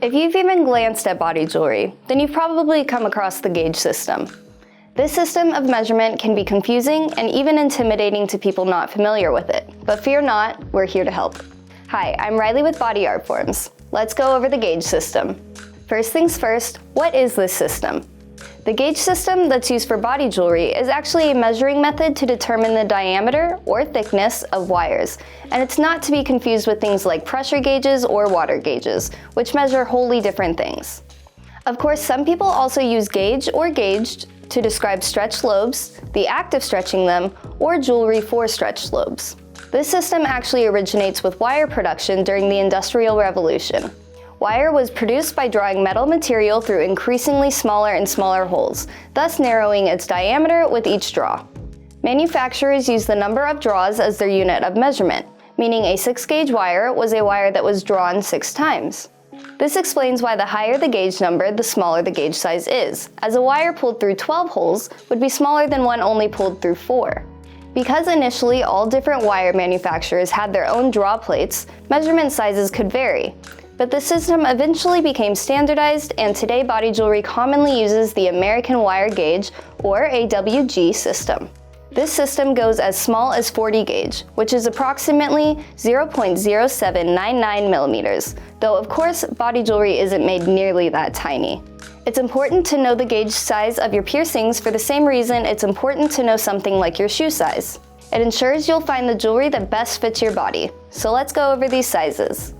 If you've even glanced at body jewelry, then you've probably come across the gauge system. This system of measurement can be confusing and even intimidating to people not familiar with it. But fear not, we're here to help. Hi, I'm Riley with Bodyartforms. Let's go over the gauge system. First things first, what is this system? The gauge system that's used for body jewelry is actually a measuring method to determine the diameter or thickness of wires, and it's not to be confused with things like pressure gauges or water gauges, which measure wholly different things. Of course, some people also use gauge or gauged to describe stretched lobes, the act of stretching them, or jewelry for stretched lobes. This system actually originates with wire production during the Industrial Revolution. Wire was produced by drawing metal material through increasingly smaller and smaller holes, thus narrowing its diameter with each draw. Manufacturers used the number of draws as their unit of measurement, meaning a 6-gauge wire was a wire that was drawn 6 times. This explains why the higher the gauge number, the smaller the gauge size is, as a wire pulled through 12 holes would be smaller than one only pulled through 4. Because initially all different wire manufacturers had their own draw plates, measurement sizes could vary. But the system eventually became standardized, and today body jewelry commonly uses the American Wire Gauge, or AWG system. This system goes as small as 40 gauge, which is approximately 0.0799 millimeters, though of course body jewelry isn't made nearly that tiny. It's important to know the gauge size of your piercings for the same reason it's important to know something like your shoe size. It ensures you'll find the jewelry that best fits your body. So let's go over these sizes.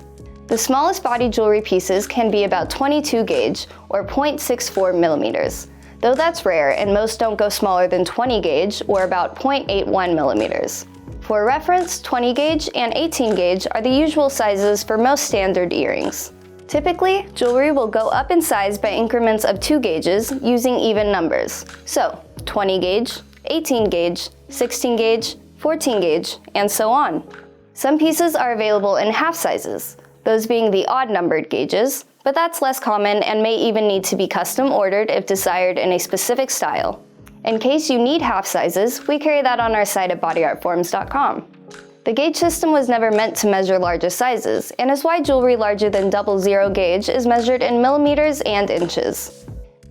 The smallest body jewelry pieces can be about 22 gauge, or 0.64 millimeters, though that's rare and most don't go smaller than 20 gauge, or about 0.81 millimeters. For reference, 20 gauge and 18 gauge are the usual sizes for most standard earrings. Typically, jewelry will go up in size by increments of 2 gauges using even numbers. So, 20 gauge, 18 gauge, 16 gauge, 14 gauge, and so on. Some pieces are available in half sizes, those being the odd-numbered gauges, but that's less common and may even need to be custom ordered if desired in a specific style. In case you need half sizes, we carry that on our site at bodyartforms.com. The gauge system was never meant to measure larger sizes, and is why jewelry larger than 00 gauge is measured in millimeters and inches.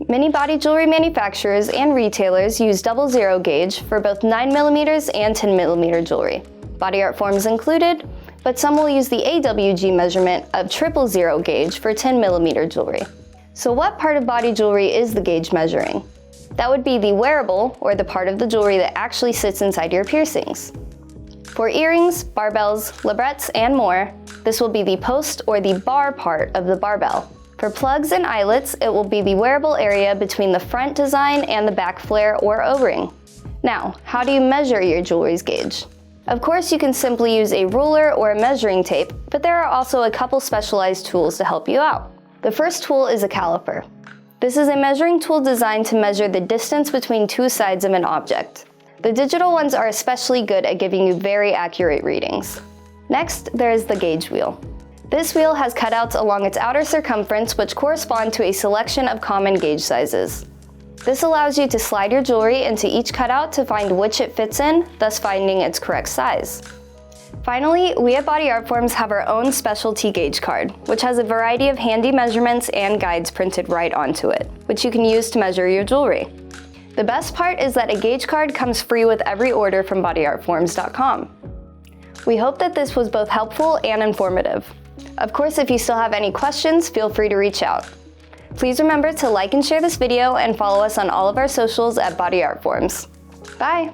Many body jewelry manufacturers and retailers use 00 gauge for both 9mm and 10mm jewelry, Bodyartforms included, but some will use the AWG measurement of 000 gauge for 10mm jewelry. So what part of body jewelry is the gauge measuring? That would be the wearable, or the part of the jewelry that actually sits inside your piercings. For earrings, barbells, labrets, and more, this will be the post or the bar part of the barbell. For plugs and eyelets, it will be the wearable area between the front design and the back flare or O-ring. Now, how do you measure your jewelry's gauge? Of course, you can simply use a ruler or a measuring tape, but there are also a couple specialized tools to help you out. The first tool is a caliper. This is a measuring tool designed to measure the distance between 2 sides of an object. The digital ones are especially good at giving you very accurate readings. Next, there is the gauge wheel. This wheel has cutouts along its outer circumference which correspond to a selection of common gauge sizes. This allows you to slide your jewelry into each cutout to find which it fits in, thus finding its correct size. Finally, we at Bodyartforms have our own specialty gauge card, which has a variety of handy measurements and guides printed right onto it, which you can use to measure your jewelry. The best part is that a gauge card comes free with every order from Bodyartforms.com. We hope that this was both helpful and informative. Of course, if you still have any questions, feel free to reach out. Please remember to like and share this video and follow us on all of our socials at Bodyartforms. Bye!